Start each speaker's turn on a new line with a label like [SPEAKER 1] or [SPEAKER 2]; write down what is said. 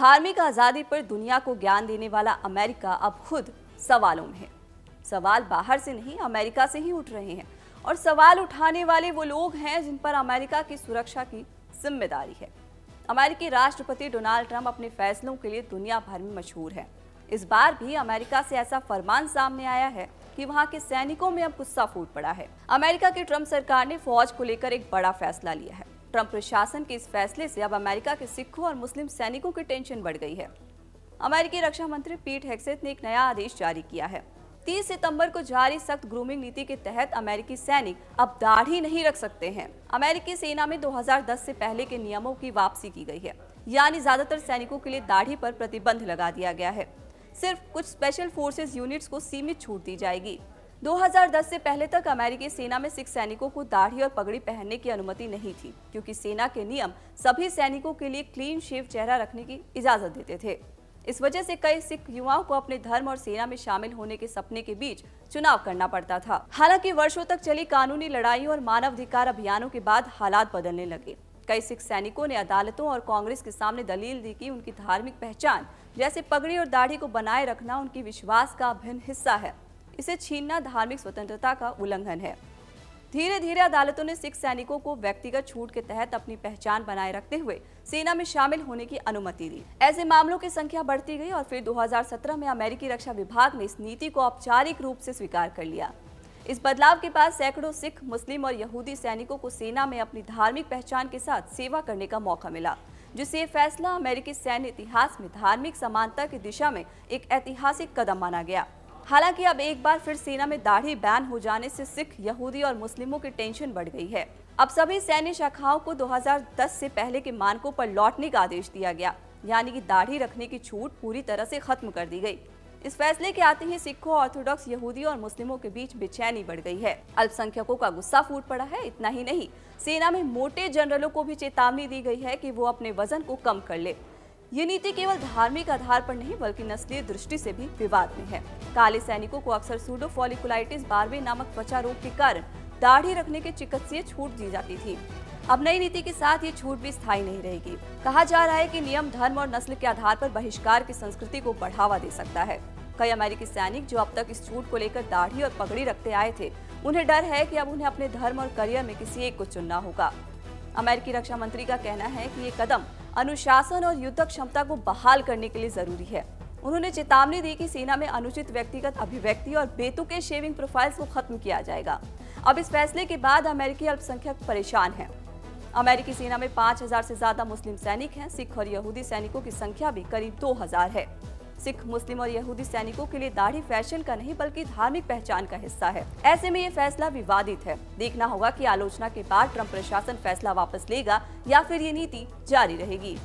[SPEAKER 1] धार्मिक आजादी पर दुनिया को ज्ञान देने वाला अमेरिका अब खुद सवालों में है। सवाल बाहर से नहीं, अमेरिका से ही उठ रहे हैं और सवाल उठाने वाले वो लोग हैं जिन पर अमेरिका की सुरक्षा की जिम्मेदारी है। अमेरिकी राष्ट्रपति डोनाल्ड ट्रंप अपने फैसलों के लिए दुनिया भर में मशहूर है। इस बार भी अमेरिका से ऐसा फरमान सामने आया है कि वहां के सैनिकों में अब गुस्सा फूट पड़ा है। अमेरिका की ट्रंप सरकार ने फौज को लेकर एक बड़ा फैसला लिया है। ट्रंप प्रशासन के इस फैसले से अब अमेरिका के सिखों और मुस्लिम सैनिकों की टेंशन बढ़ गई है। अमेरिकी रक्षा मंत्री पीट हेगसेथ ने एक नया आदेश जारी किया है। 30 सितंबर को जारी सख्त ग्रूमिंग नीति के तहत अमेरिकी सैनिक अब दाढ़ी नहीं रख सकते हैं। अमेरिकी सेना में 2010 से पहले के नियमों की वापसी की गई है, यानी ज्यादातर सैनिकों के लिए दाढ़ी पर प्रतिबंध लगा दिया गया है। सिर्फ कुछ स्पेशल फोर्सेस यूनिट्स को सीमित छूट दी जाएगी। 2010 से पहले तक अमेरिकी सेना में सिख सैनिकों को दाढ़ी और पगड़ी पहनने की अनुमति नहीं थी, क्योंकि सेना के नियम सभी सैनिकों के लिए क्लीन शेव चेहरा रखने की इजाजत देते थे। इस वजह से कई सिख युवाओं को अपने धर्म और सेना में शामिल होने के सपने के बीच चुनाव करना पड़ता था। हालांकि वर्षों तक चली कानूनी लड़ाइयों और मानवाधिकार अभियानों के बाद हालात बदलने लगे। कई सिख सैनिकों ने अदालतों और कांग्रेस के सामने दलील दी कि उनकी धार्मिक पहचान जैसे पगड़ी और दाढ़ी को बनाए रखना उनकी विश्वास का अभिन्न हिस्सा है। इसे छीनना धार्मिक स्वतंत्रता का उल्लंघन है। धीरे धीरे अदालतों ने सिख सैनिकों को व्यक्तिगत छूट के तहत अपनी पहचान बनाए रखते हुए सेना में शामिल होने की अनुमति दी। ऐसे मामलों की संख्या बढ़ती गई और फिर 2017 में अमेरिकी रक्षा विभाग ने इस नीति को औपचारिक रूप से स्वीकार कर लिया। इस बदलाव के बाद सैकड़ों सिख, मुस्लिम और यहूदी सैनिकों को सेना में अपनी धार्मिक पहचान के साथ सेवा करने का मौका मिला, जिससे ये फैसला अमेरिकी सैन्य इतिहास में धार्मिक समानता की दिशा में एक ऐतिहासिक कदम माना गया। हालांकि अब एक बार फिर सेना में दाढ़ी बैन हो जाने से सिख, यहूदी और मुस्लिमों की टेंशन बढ़ गई है। अब सभी सैन्य शाखाओं को 2010 से पहले के मानकों पर लौटने का आदेश दिया गया, यानी कि दाढ़ी रखने की छूट पूरी तरह से खत्म कर दी गई। इस फैसले के आते ही सिखों, ऑर्थोडॉक्स, यहूदी और मुस्लिमों के बीच बेचैनी बढ़ गई है। अल्पसंख्यकों का गुस्सा फूट पड़ा है। इतना ही नहीं, सेना में मोटे जनरलों को भी चेतावनी दी गई है कि वो अपने वजन को कम कर ले। ये नीति केवल धार्मिक आधार पर नहीं बल्कि नस्लीय दृष्टि से भी विवाद में है। काले सैनिकों को अक्सर सूडो फॉलिकुलाइटिस बार्बे नामक त्वचा रोग के कारण दाढ़ी रखने की चिकित्सीय छूट दी जाती थी। अब नई नीति के साथ ये छूट भी स्थायी नहीं रहेगी। कहा जा रहा है कि नियम धर्म और नस्ल के आधार पर बहिष्कार की संस्कृति को बढ़ावा दे सकता है। कई अमेरिकी सैनिक जो अब तक इस छूट को लेकर दाढ़ी और पगड़ी रखते आए थे, उन्हें डर है कि अब उन्हें अपने धर्म और करियर में किसी एक को चुनना होगा। अमेरिकी रक्षा मंत्री का कहना है कि ये कदम अनुशासन और युद्ध क्षमता को बहाल करने के लिए जरूरी है। उन्होंने चेतावनी दी कि सेना में अनुचित व्यक्तिगत अभिव्यक्ति और बेतुके शेविंग प्रोफाइल्स को खत्म किया जाएगा। अब इस फैसले के बाद अमेरिकी अल्पसंख्यक परेशान हैं। अमेरिकी सेना में 5000 से ज्यादा मुस्लिम सैनिक हैं। सिख और यहूदी सैनिकों की संख्या भी करीब 2000 है। सिख, मुस्लिम और यहूदी सैनिकों के लिए दाढ़ी फैशन का नहीं बल्कि धार्मिक पहचान का हिस्सा है। ऐसे में ये फैसला विवादित है। देखना होगा कि आलोचना के बाद ट्रंप प्रशासन फैसला वापस लेगा या फिर ये नीति जारी रहेगी।